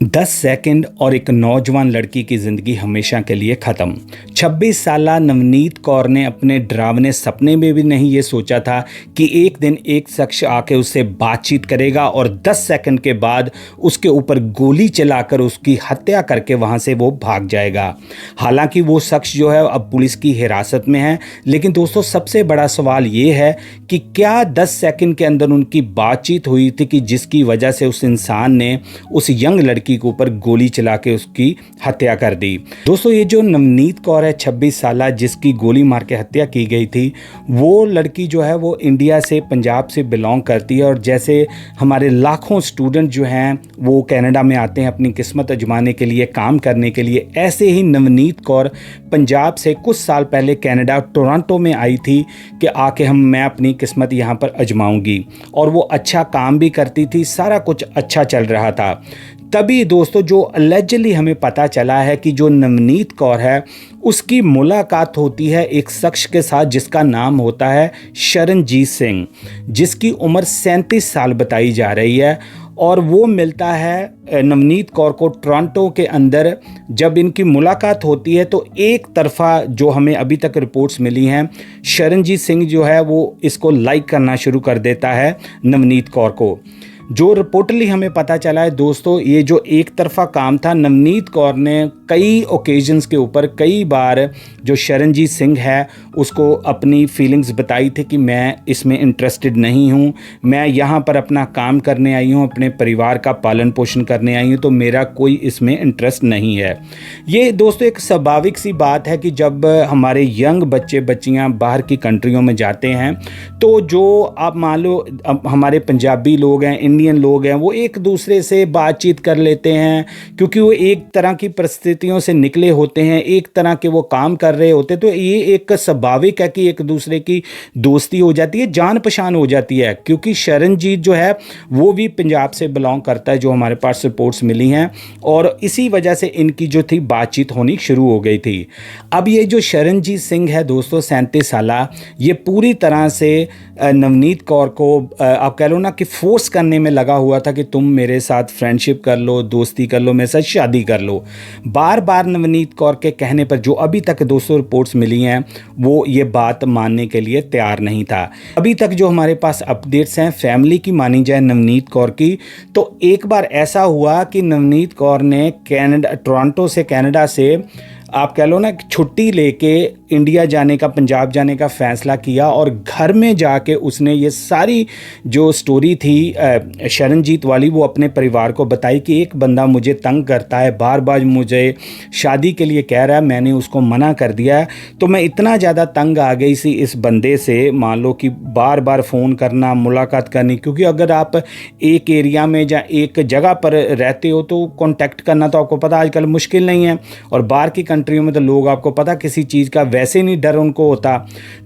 10 second और एक नौजवान लड़की की ज़िंदगी हमेशा के लिए ख़त्म। 26 साला नवनीत कौर ने अपने डरावने सपने में भी नहीं ये सोचा था कि एक दिन एक शख्स आके उससे बातचीत करेगा और 10 सेकंड के बाद उसके ऊपर गोली चलाकर उसकी हत्या करके वहाँ से वो भाग जाएगा। हालांकि वो शख्स जो है अब पुलिस की हिरासत में है, लेकिन दोस्तों सबसे बड़ा सवाल ये है कि क्या 10 सेकंड के अंदर उनकी बातचीत हुई थी कि जिसकी वजह से उस इंसान ने उस यंग लड़की के ऊपर गोली चला के उसकी हत्या कर दी। दोस्तों ये जो नवनीत कौर है 26 साल जिसकी गोली मार के हत्या की गई थी, वो लड़की जो है वो इंडिया से पंजाब से बिलोंग करती है। और जैसे हमारे लाखों स्टूडेंट जो हैं वो कनाडा में आते हैं अपनी किस्मत आजमाने के लिए, काम करने के लिए, ऐसे ही नवनीत कौर पंजाब से कुछ साल पहले कनाडा टोरंटो में आई थी कि आके मैं अपनी किस्मत यहाँ पर आजमाऊंगी। और वो अच्छा काम भी करती थी, सारा कुछ अच्छा चल रहा था। तभी दोस्तों जो अलेजली हमें पता चला है कि जो नवनीत कौर है उसकी मुलाकात होती है एक शख्स के साथ जिसका नाम होता है शरणजीत सिंह, जिसकी उम्र 37 साल बताई जा रही है। और वो मिलता है नवनीत कौर को टोरंटो के अंदर। जब इनकी मुलाकात होती है तो एक तरफा जो हमें अभी तक रिपोर्ट्स मिली हैं, शरणजीत सिंह जो है वो इसको लाइक करना शुरू कर देता है नवनीत कौर को। जो रिपोर्टली हमें पता चला है दोस्तों, ये जो एक तरफा काम था, नवनीत कौर ने कई ओकेजन्स के ऊपर कई बार जो शरणजीत सिंह है उसको अपनी फीलिंग्स बताई थी कि मैं इसमें इंटरेस्टेड नहीं हूँ, मैं यहाँ पर अपना काम करने आई हूँ, अपने परिवार का पालन पोषण करने आई हूँ, तो मेरा कोई इसमें इंटरेस्ट नहीं है। ये दोस्तों एक स्वाभाविक सी बात है कि जब हमारे यंग बच्चे बच्चियाँ बाहर की कंट्रियों में जाते हैं तो जो आप मान लो हमारे पंजाबी लोग हैं, इंडियन लोग हैं, वो एक दूसरे से बातचीत कर लेते हैं क्योंकि वो एक तरह की परिस्थितियों से निकले होते हैं, एक तरह के वो काम कर रहे होते हैं। तो ये एक स्वाभाविक है कि एक दूसरे की दोस्ती हो जाती है, जान पहचान हो जाती है। क्योंकि शरणजीत जो है वो भी पंजाब से बिलोंग करता है, जो हमारे पास रिपोर्ट्स मिली हैं, और इसी वजह से इनकी जो थी बातचीत होनी शुरू हो गई थी। अब ये जो शरणजीत सिंह है दोस्तों 37 साला, ये पूरी तरह से नवनीत कौर को आप कह लो ना कि फोर्स करने में लगा हुआ था कि तुम मेरे साथ फ्रेंडशिप कर लो, दोस्ती कर लो, मेरे साथ शादी कर लो। बार बार नवनीत कौर के कहने पर जो अभी तक 200 रिपोर्ट्स मिली हैं वो ये बात मानने के लिए तैयार नहीं था। अभी तक जो हमारे पास अपडेट्स हैं फैमिली की मानी जाए नवनीत कौर की, तो एक बार ऐसा हुआ कि नवनीत कौर ने टोरंटो से कनाडा से आप कह लो ना छुट्टी लेके इंडिया जाने का, पंजाब जाने का फ़ैसला किया। और घर में जाके उसने ये सारी जो स्टोरी थी शरणजीत वाली वो अपने परिवार को बताई कि एक बंदा मुझे तंग करता है, बार बार मुझे शादी के लिए कह रहा है, मैंने उसको मना कर दिया है। तो मैं इतना ज़्यादा तंग आ गई सी इस बंदे से, मान लो कि बार बार फ़ोन करना, मुलाकात करनी, क्योंकि अगर आप एक एरिया में या एक जगह पर रहते हो तो कॉन्टैक्ट करना तो आपको पता आजकल मुश्किल नहीं है। और बाहर की कंट्रियों में तो लोग आपको पता किसी चीज़ का वैसे नहीं डर उनको होता।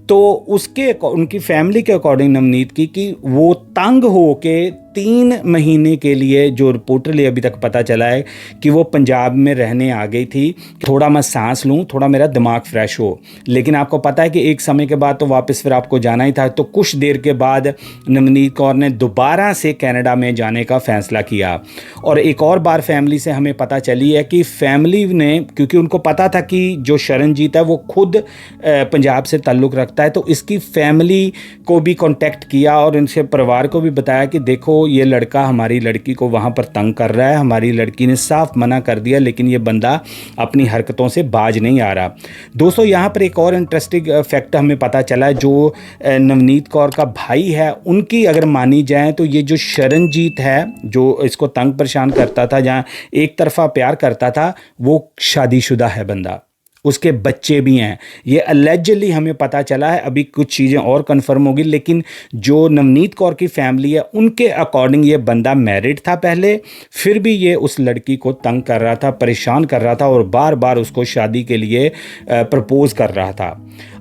तो उनकी फैमिली के अकॉर्डिंग नवनीत की कि वो तंग हो के 3 महीने के लिए, जो रिपोर्टली अभी तक पता चला है कि वो पंजाब में रहने आ गई थी, थोड़ा मैं सांस लूँ, थोड़ा मेरा दिमाग फ्रेश हो। लेकिन आपको पता है कि एक समय के बाद तो वापस फिर आपको जाना ही था। तो कुछ देर के बाद नवनीत कौर ने दोबारा से कनाडा में जाने का फ़ैसला किया। और एक और बार फैमिली से हमें पता चली है कि फैमिली ने, क्योंकि उनको पता था कि जो शरणजीत है वो खुद पंजाब से ताल्लुक़ रखता है, तो इसकी फैमिली को भी कांटेक्ट किया और इनसे परिवार को भी बताया कि देखो ये लड़का हमारी लड़की को वहाँ पर तंग कर रहा है, हमारी लड़की ने साफ मना कर दिया, लेकिन ये बंदा अपनी हरकतों से बाज नहीं आ रहा। दोस्तों यहाँ पर एक और इंटरेस्टिंग फैक्ट हमें पता चला है, जो नवनीत कौर का भाई है उनकी अगर मानी जाए तो ये जो शरणजीत है जो इसको तंग परेशान करता था, जहाँ एक तरफा प्यार करता था, वो शादीशुदा है बंदा, उसके बच्चे भी हैं। ये अलेजली हमें पता चला है, अभी कुछ चीज़ें और कंफर्म होगी। लेकिन जो नवनीत कौर की फैमिली है उनके अकॉर्डिंग ये बंदा मैरिड था पहले, फिर भी ये उस लड़की को तंग कर रहा था, परेशान कर रहा था और बार बार उसको शादी के लिए प्रपोज कर रहा था।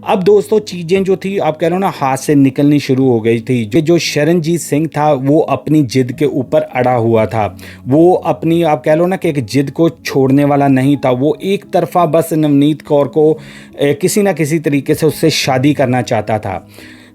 अब दोस्तों चीज़ें जो थी आप कह लो ना हाथ से निकलनी शुरू हो गई थी। जो शरणजीत सिंह था वो अपनी जिद के ऊपर अड़ा हुआ था, वो अपनी आप कह लो ना कि एक जिद को छोड़ने वाला नहीं था। वो एक तरफा बस नवनीत कौर को किसी ना किसी तरीके से उससे शादी करना चाहता था।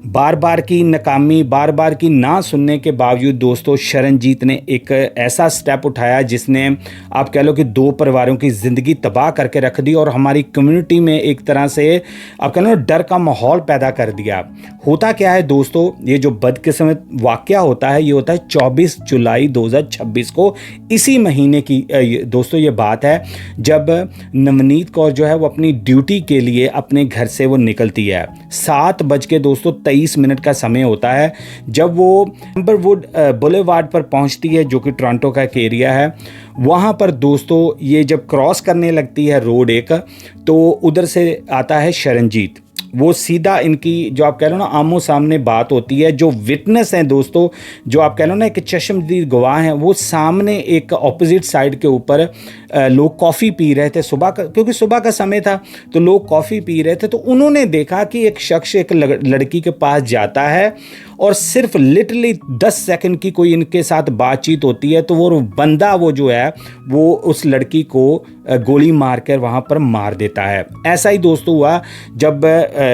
बार बार की नाकामी, बार बार की ना सुनने के बावजूद दोस्तों शरणजीत ने एक ऐसा स्टेप उठाया जिसने आप कह लो कि दो परिवारों की ज़िंदगी तबाह करके रख दी और हमारी कम्युनिटी में एक तरह से आप कह लो डर का माहौल पैदा कर दिया। होता क्या है दोस्तों, ये जो बदकिस्मत वाक़या होता है ये होता है 24 जुलाई 2026 को। इसी महीने की दोस्तों ये बात है जब नवनीत कौर जो है वो अपनी ड्यूटी के लिए अपने घर से वो निकलती है। 7 बज के दोस्तों 23 मिनट का समय होता है जब वो एम्बरवुड बुलेवार्ड पर पहुंचती है, जो कि टोरंटो का एक एरिया है। वहाँ पर दोस्तों ये जब क्रॉस करने लगती है रोड एक, तो उधर से आता है शरणजीत। वो सीधा इनकी जो आप कह लो ना आमो सामने बात होती है। जो विटनेस हैं दोस्तों, जो आप कह लो ना एक चश्मदीद गवाह हैं, वो सामने एक ऑपोजिट साइड के ऊपर लोग कॉफ़ी पी रहे थे सुबह का, क्योंकि सुबह का समय था तो लोग कॉफ़ी पी रहे थे। तो उन्होंने देखा कि एक शख्स एक लड़की के पास जाता है और सिर्फ लिटरली 10 सेकंड की कोई इनके साथ बातचीत होती है तो वो बंदा वो जो है वो उस लड़की को गोली मारकर वहाँ पर मार देता है। ऐसा ही दोस्तों हुआ जब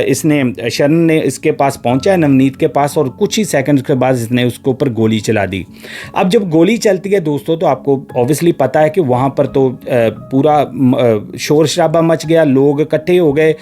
इसने शरण ने इसके पास पहुँचा है नवनीत के पास, और कुछ ही सेकंड्स के बाद इसने उसके ऊपर गोली चला दी। अब जब गोली चलती है दोस्तों तो आपको ऑब्वियसली पता है कि वहाँ पर तो पूरा शोर शराबा मच गया, लोग इकट्ठे हो गए।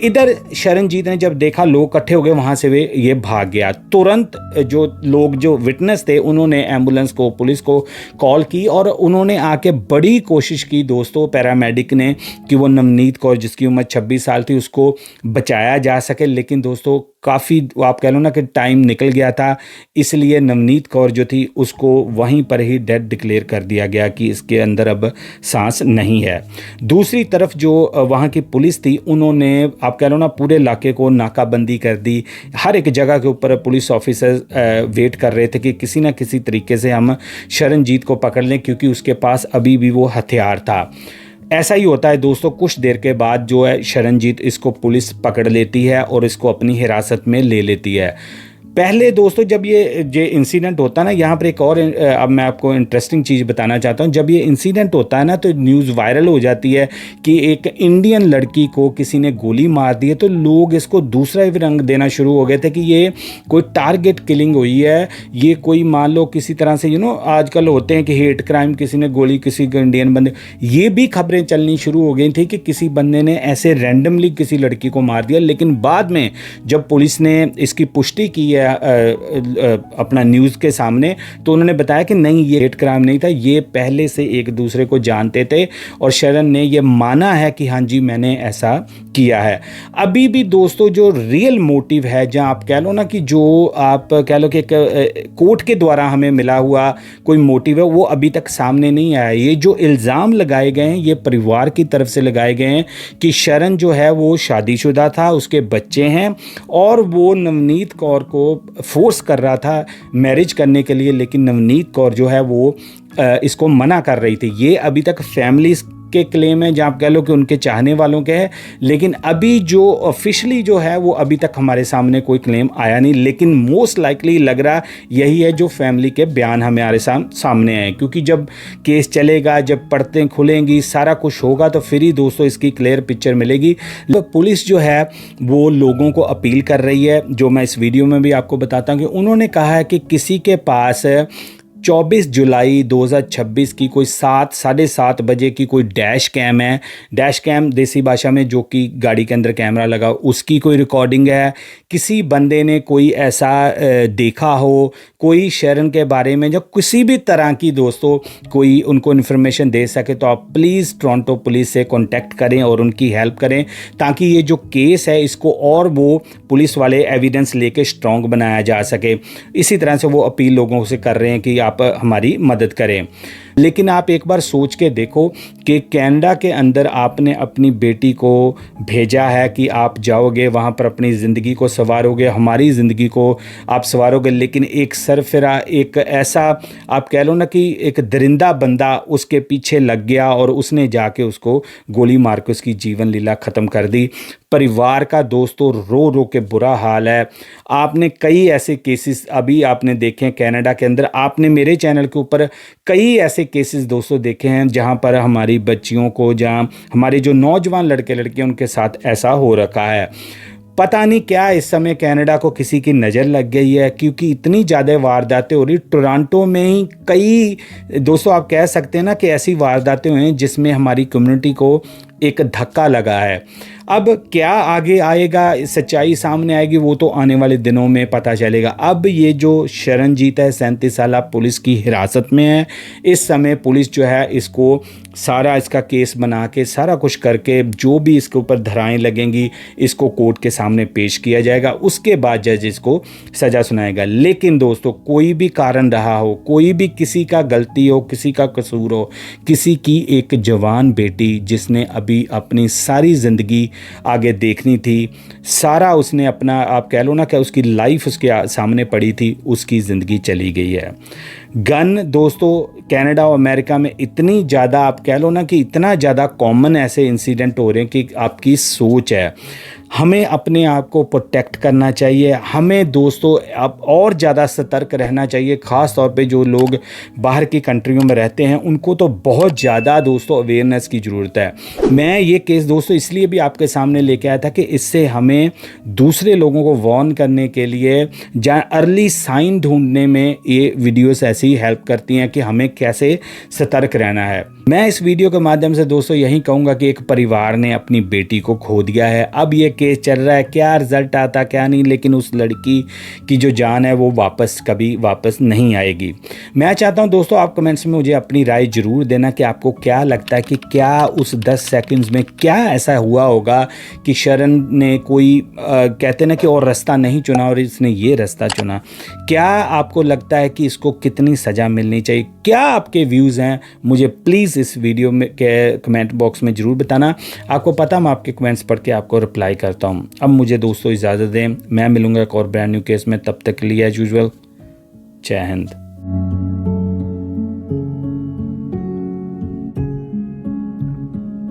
इधर शरणजीत ने जब देखा लोग इकट्ठे हो गए, वहाँ से वे ये भाग गया। तुरंत जो लोग जो विटनेस थे उन्होंने एम्बुलेंस को, पुलिस को कॉल की और उन्होंने आके बड़ी कोशिश की दोस्तों पैरामेडिक ने कि वो नवनीत कौर जिसकी उम्र 26 साल थी उसको बचाया जा सके। लेकिन दोस्तों काफ़ी आप कह लो ना कि टाइम निकल गया था, इसलिए नवनीत कौर जो थी उसको वहीं पर ही डेड डिक्लेयर कर दिया गया कि इसके अंदर अब सांस नहीं है। दूसरी तरफ जो वहाँ की पुलिस थी उन्होंने आप कह लो ना पूरे इलाके को नाकाबंदी कर दी। हर एक जगह के ऊपर पुलिस ऑफिसर वेट कर रहे थे कि किसी ना किसी तरीके से हम शरणजीत को पकड़ लें, क्योंकि उसके पास अभी भी वो हथियार था। ऐसा ही होता है दोस्तों, कुछ देर के बाद जो है शरणजीत इसको पुलिस पकड़ लेती है और इसको अपनी हिरासत में ले लेती है। पहले दोस्तों जब ये इंसिडेंट होता है ना, यहाँ पर एक और अब मैं आपको इंटरेस्टिंग चीज़ बताना चाहता हूँ। जब ये इंसिडेंट होता है ना तो न्यूज़ वायरल हो जाती है कि एक इंडियन लड़की को किसी ने गोली मार दी है, तो लोग इसको दूसरा ही रंग देना शुरू हो गए थे कि ये कोई टारगेट किलिंग हुई है, ये कोई मान लो किसी तरह से आजकल होते हैं कि हेट क्राइम, किसी ने गोली किसी इंडियन बंदे, ये भी खबरें चलनी शुरू हो गई थी कि किसी बंदे ने ऐसे रैंडमली किसी लड़की को मार दिया। लेकिन बाद में जब पुलिस ने इसकी पुष्टि की है अपना न्यूज़ के सामने, तो उन्होंने बताया कि नहीं, ये हेट क्राइम नहीं था, ये पहले से एक दूसरे को जानते थे और शरण ने ये माना है कि हाँ जी मैंने ऐसा किया है। अभी भी दोस्तों जो रियल मोटिव है, जहाँ आप कह लो ना कि जो आप कह लो कि कोर्ट के द्वारा हमें मिला हुआ कोई मोटिव है, वो अभी तक सामने नहीं आया। ये जो इल्ज़ाम लगाए गए हैं ये परिवार की तरफ से लगाए गए हैं कि शरण जो है वो शादीशुदा था, उसके बच्चे हैं और वो नवनीत कौर को फोर्स कर रहा था मैरिज करने के लिए, लेकिन नवनीत कौर जो है वो इसको मना कर रही थी। ये अभी तक फैमिली के क्लेम है, जहाँ आप कह लो कि उनके चाहने वालों के हैं, लेकिन अभी जो ऑफिशियली जो है वो अभी तक हमारे सामने कोई क्लेम आया नहीं। लेकिन मोस्ट लाइकली लग रहा यही है जो फैमिली के बयान हमारे सामने आए, क्योंकि जब केस चलेगा, जब परतें खुलेंगी, सारा कुछ होगा तो फिर ही दोस्तों इसकी क्लियर पिक्चर मिलेगी। पुलिस जो है वो लोगों को अपील कर रही है, जो मैं इस वीडियो में भी आपको बताता हूँ कि उन्होंने कहा है कि किसी के पास 24 जुलाई 2026 की कोई 7-7:30 बजे की कोई डैश कैम है, डैश कैम देसी भाषा में जो कि गाड़ी के अंदर कैमरा लगा, उसकी कोई रिकॉर्डिंग है, किसी बंदे ने कोई ऐसा देखा हो, कोई शरण के बारे में जो किसी भी तरह की दोस्तों कोई उनको इन्फॉर्मेशन दे सके, तो आप प्लीज़ टोरंटो पुलिस से कांटेक्ट करें और उनकी हेल्प करें, ताकि ये जो केस है इसको और वो पुलिस वाले एविडेंस लेके स्ट्रॉन्ग बनाया जा सके। इसी तरह से वो अपील लोगों से कर रहे हैं कि आप हमारी मदद करें। लेकिन आप एक बार सोच के देखो कि कनाडा के अंदर आपने अपनी बेटी को भेजा है कि आप जाओगे वहाँ पर अपनी ज़िंदगी को संवारोगे, हमारी ज़िंदगी को आप संवारोगे, लेकिन एक सरफिरा, एक ऐसा आप कह लो ना कि एक दरिंदा बंदा उसके पीछे लग गया और उसने जाके उसको गोली मार के उसकी जीवन लीला ख़त्म कर दी। परिवार का दोस्तों रो रो के बुरा हाल है। आपने कई ऐसे केसेस अभी आपने देखे हैं कनाडा के अंदर, आपने मेरे चैनल के ऊपर कई ऐसे केसेस दोस्तों देखे हैं जहां पर हमारी बच्चियों को, जहां हमारे जो नौजवान लड़के लड़कियां उनके साथ ऐसा हो रखा है। पता नहीं क्या इस समय कनाडा को किसी की नज़र लग गई है, क्योंकि इतनी ज़्यादा वारदातें हो रही। टोरंटो में ही कई दोस्तों आप कह सकते हैं ना कि ऐसी वारदातें हुई हैं जिसमें हमारी कम्युनिटी को एक धक्का लगा है। अब क्या आगे आएगा, सच्चाई सामने आएगी, वो तो आने वाले दिनों में पता चलेगा। अब ये जो शरणजीत है 37 साल पुलिस की हिरासत में है। इस समय पुलिस जो है इसको सारा इसका केस बना के सारा कुछ करके जो भी इसके ऊपर धाराएं लगेंगी इसको कोर्ट के सामने पेश किया जाएगा। उसके बाद जज इसको सज़ा सुनाएगा। लेकिन दोस्तों कोई भी कारण रहा हो, कोई भी किसी का गलती हो, किसी का कसूर हो, किसी की एक जवान बेटी जिसने अभी अपनी सारी ज़िंदगी आगे देखनी थी, सारा उसने अपना आप कह लो ना कि उसकी लाइफ उसके सामने पड़ी थी, उसकी ज़िंदगी चली गई है। गन दोस्तों कनाडा और अमेरिका में इतनी ज़्यादा आप कह लो ना कि इतना ज़्यादा कॉमन ऐसे इंसिडेंट हो रहे हैं कि आपकी सोच है। हमें अपने आप को प्रोटेक्ट करना चाहिए। हमें दोस्तों अब और ज़्यादा सतर्क रहना चाहिए। ख़ास तौर पे जो लोग बाहर की कंट्रियों में रहते हैं उनको तो बहुत ज़्यादा दोस्तों अवेयरनेस की ज़रूरत है। मैं ये केस दोस्तों इसलिए भी आपके सामने लेके आया था कि इससे हमें दूसरे लोगों को वार्न करने के लिए जहाँ अर्ली साइन ढूंढने में ये वीडियोस ऐसी ही हेल्प करती हैं कि हमें कैसे सतर्क रहना है। मैं इस वीडियो के माध्यम से दोस्तों यही कहूँगा कि एक परिवार ने अपनी बेटी को खो दिया है। अब ये केस चल रहा है, क्या रिजल्ट आता क्या नहीं, लेकिन उस लड़की की जो जान है वो कभी वापस नहीं आएगी। मैं चाहता हूँ दोस्तों आप कमेंट्स में मुझे अपनी राय ज़रूर देना कि आपको क्या लगता है कि क्या उस 10 सेकंड्स में क्या ऐसा हुआ होगा कि शरण ने कोई कहते ना कि और रास्ता नहीं चुना और इसने ये रास्ता चुना। क्या आपको लगता है कि इसको कितनी सज़ा मिलनी चाहिए? क्या आपके व्यूज़ हैं? मुझे प्लीज़ इस वीडियो में के कमेंट बॉक्स में ज़रूर बताना। आपको पता मैं आपके कमेंट्स पढ़ के आपको रिप्लाई करता हूँ। अब मुझे दोस्तों इजाज़त दें, मैं मिलूँगा एक और ब्रांड न्यू केस में। तब तक के लिए एज यूजुअल जय हिंद।